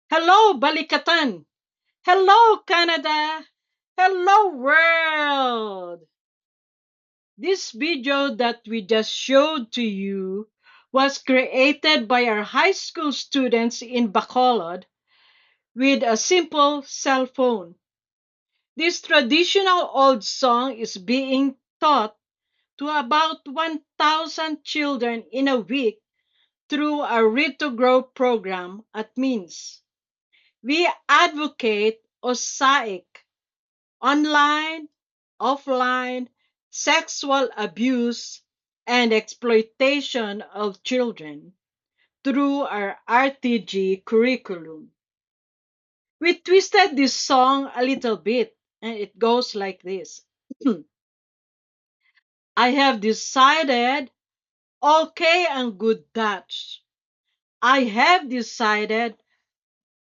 Hello, Balikatan! Hello, Canada! Hello, world! This video that we just showed to you was created by our high school students in Bacolod with a simple cell phone. This traditional old song is being taught to about 1,000 children in a week through our Read to Grow program at Means. We advocate OSAIC, online, offline, sexual abuse, and exploitation of children through our RTG curriculum. We twisted this song a little bit, and it goes like this. I have decided, okay ang good touch. I have decided,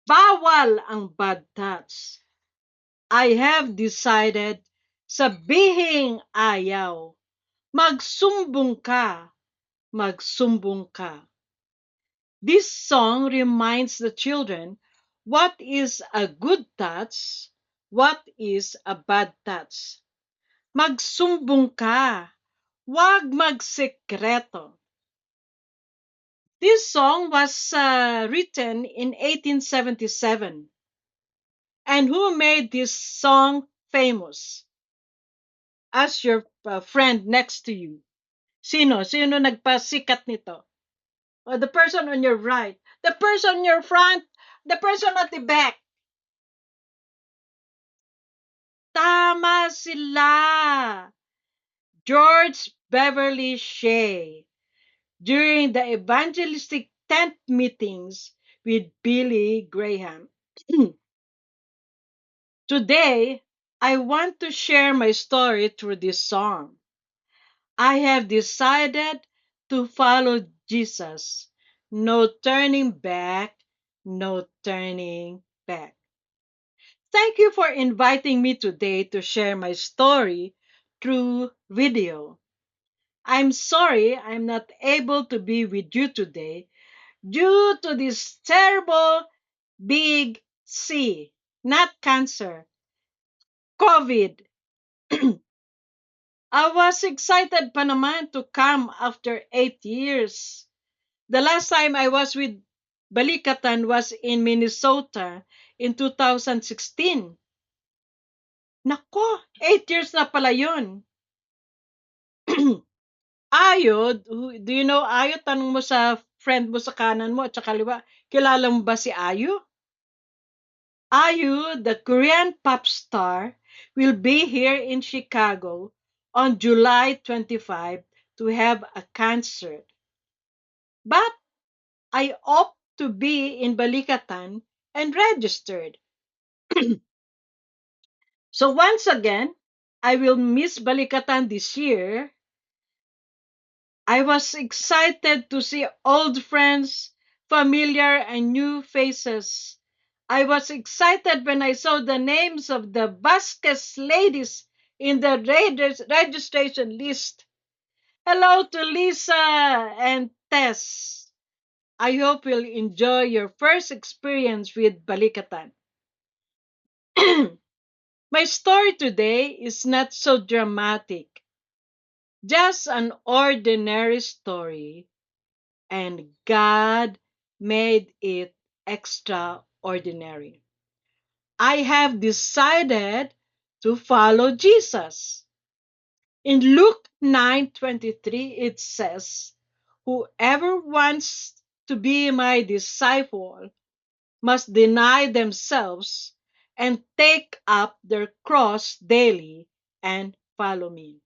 bawal ang bad touch. I have decided, sabihing ayaw. Magsumbong ka, magsumbong ka. This song reminds the children what is a good touch, what is a bad touch. Magsumbong ka, wag magsekreto. This song was written in 1877. And who made this song famous? Ask your friend next to you. Sino? Sino nagpasikat nito? Or the person on your right, the person in your front, the person at the back. Tama sila! George Beverly Shea during the evangelistic tent meetings with Billy Graham. Today, I want to share my story through this song. I have decided to follow Jesus. No turning back, no turning back. Thank you for inviting me today to share my story through video. I'm sorry I'm not able to be with you today due to this terrible big C, not cancer, COVID. I was excited pa naman to come after 8 years. The last time I was with Balikatan was in Minnesota in 2016. Nako, 8 years na pala yun. Ayod, do you know Ayod? Tanong mo sa friend mo sa kanan mo at sa kaliwa, kilala mo ba si Ayu? Ayu, the Korean pop star, will be here in Chicago on July 25 to have a concert. But I opt to be in Balikatan and registered. So once again, I will miss Balikatan this year. I was excited to see old friends, familiar and new faces. I was excited when I saw the names of the Vasquez ladies in the registration list. Hello to Lisa and Tess. I hope you'll enjoy your first experience with Balikatan. My story today is not so dramatic, just an ordinary story, and God made it extraordinary. I have decided to follow Jesus. In Luke 9:23 it says, whoever wants to be my disciple must deny themselves and take up their cross daily and follow me.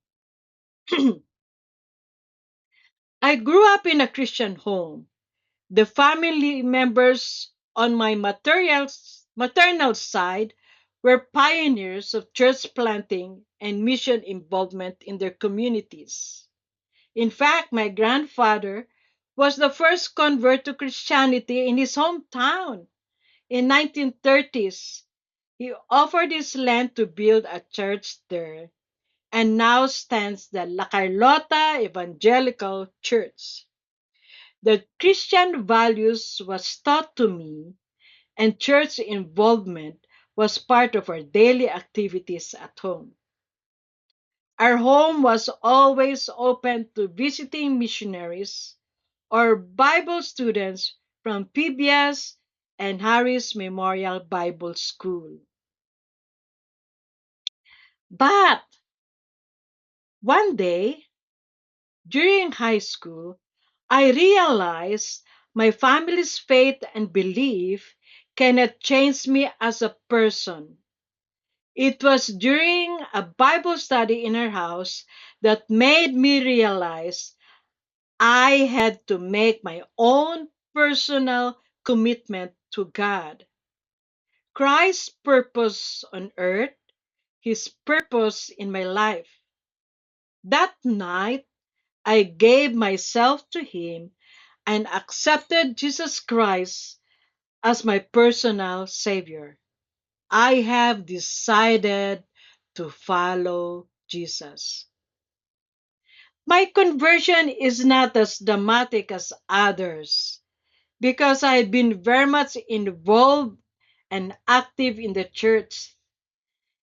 I grew up in a Christian home. The family members on my maternal side were pioneers of church planting and mission involvement in their communities. In fact, my grandfather was the first convert to Christianity in his hometown in 1930s. He offered his land to build a church there and now stands the La Carlota Evangelical Church. The Christian values was taught to me, and church involvement was part of our daily activities at home. Our home was always open to visiting missionaries or Bible students from PBS and Harris Memorial Bible School. But one day, during high school, I realized my family's faith and belief cannot change me as a person. It was during a Bible study in our house that made me realize I had to make my own personal commitment to God. Christ's purpose on earth, his purpose in my life. That night, I gave myself to him and accepted Jesus Christ as my personal Savior. I have decided to follow Jesus. My conversion is not as dramatic as others because I had been very much involved and active in the church.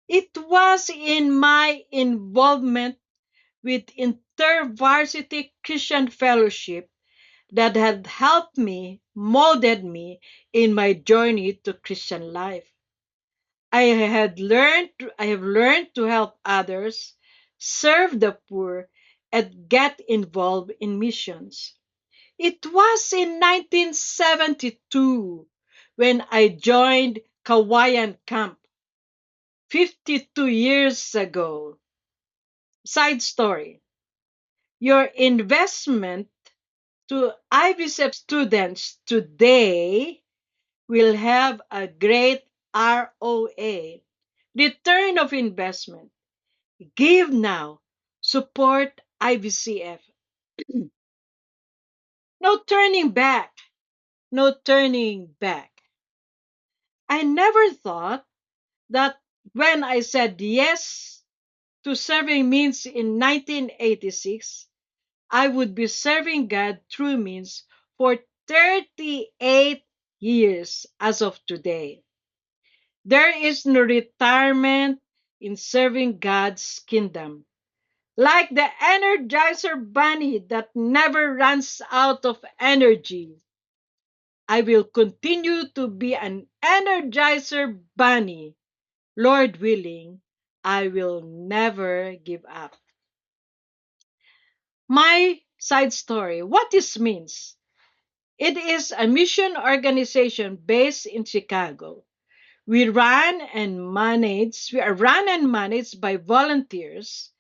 It was in my involvement with InterVarsity Christian Fellowship that had helped me, molded me in my journey to Christian life. I have learned to help others, serve the poor, and get involved in missions. It was in 1972 when I joined Kawayan Camp 52 years ago. Side story. Your investment to IVSEP students today will have a great ROA, return of investment. Give now. Support IVCF. No turning back. No turning back. I never thought that when I said yes to serving means in 1986, I would be serving God through means for 38 years as of today. There is no retirement in serving God's kingdom. Like the Energizer Bunny that never runs out of energy, I will continue to be an Energizer Bunny. Lord willing, I will never give up. My side story. What this means? It is a mission organization based in Chicago. We are run and managed by volunteers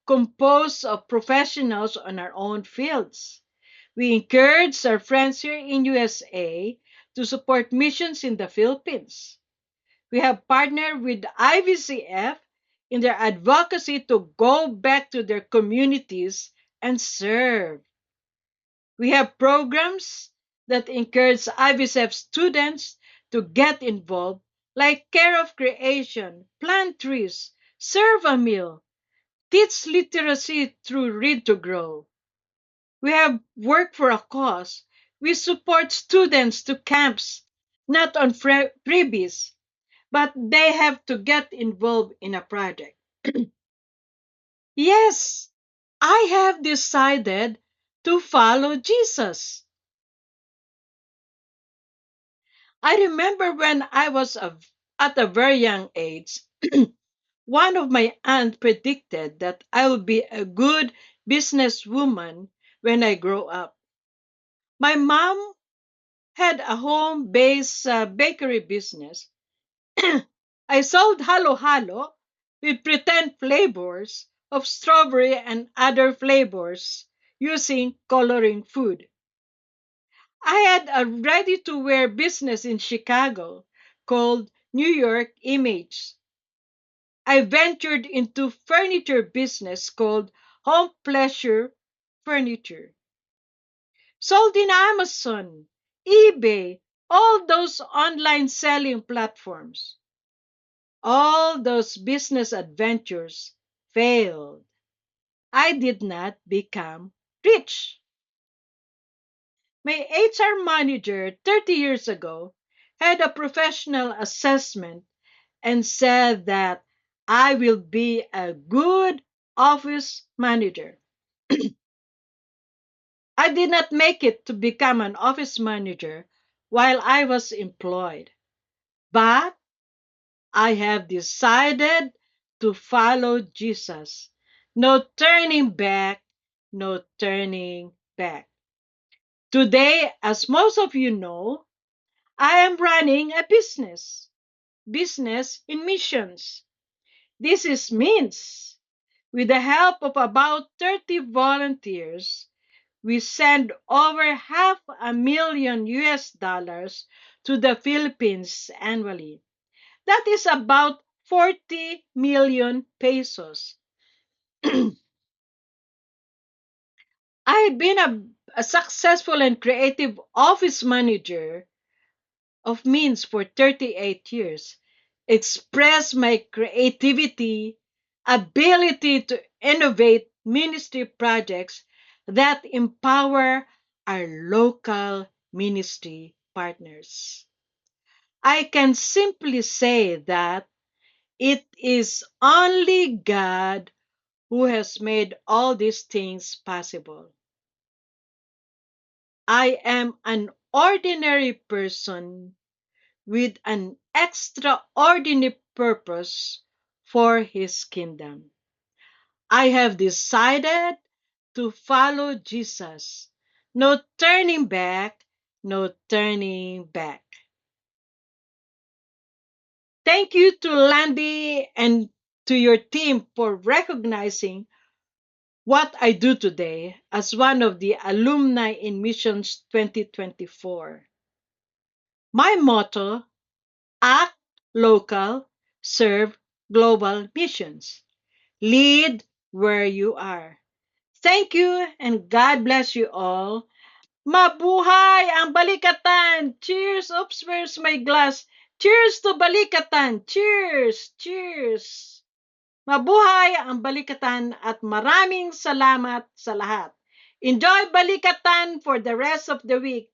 composed of professionals on our own fields. We encourage our friends here in USA to support missions in the Philippines. We have partnered with IVCF in their advocacy to go back to their communities and serve. We have programs that encourage IVCF students to get involved, like Care of Creation, plant trees, serve a meal, teach literacy through Read to Grow. We have Work for a Cause. We support students to camps, not on freebies, but they have to get involved in a project. Yes, I have decided to follow Jesus. I remember when at a very young age, one of my aunts predicted that I would be a good businesswoman when I grow up. My mom had a home-based bakery business. I sold halo-halo with pretend flavors of strawberry and other flavors using coloring food. I had a ready-to-wear business in Chicago called New York Image. I ventured into furniture business called Home Pleasure Furniture. Sold in Amazon, eBay, all those online selling platforms. All those business adventures failed. I did not become rich. My HR manager 30 years ago had a professional assessment and said that I will be a good office manager. I did not make it to become an office manager while I was employed, but I have decided to follow Jesus. No turning back, no turning back. Today, as most of you know, I am running a business in missions. This is means with the help of about 30 volunteers, we send over half a million US dollars to the Philippines annually. That is about 40 million pesos. I've been a successful and creative office manager of means for 38 years. Express my creativity, ability to innovate ministry projects that empower our local ministry partners. I can simply say that it is only God who has made all these things possible. I am an ordinary person with an extraordinary purpose for His kingdom. I have decided to follow Jesus. No turning back, no turning back. Thank you to Landy and to your team for recognizing what I do today as one of the alumni in Missions 2024. My motto: act local, serve global missions. Lead where you are. Thank you and God bless you all. Mabuhay ang balikatan! Cheers! Oops, where's my glass? Cheers to balikatan! Cheers! Cheers! Mabuhay ang balikatan at maraming salamat sa lahat. Enjoy balikatan for the rest of the week.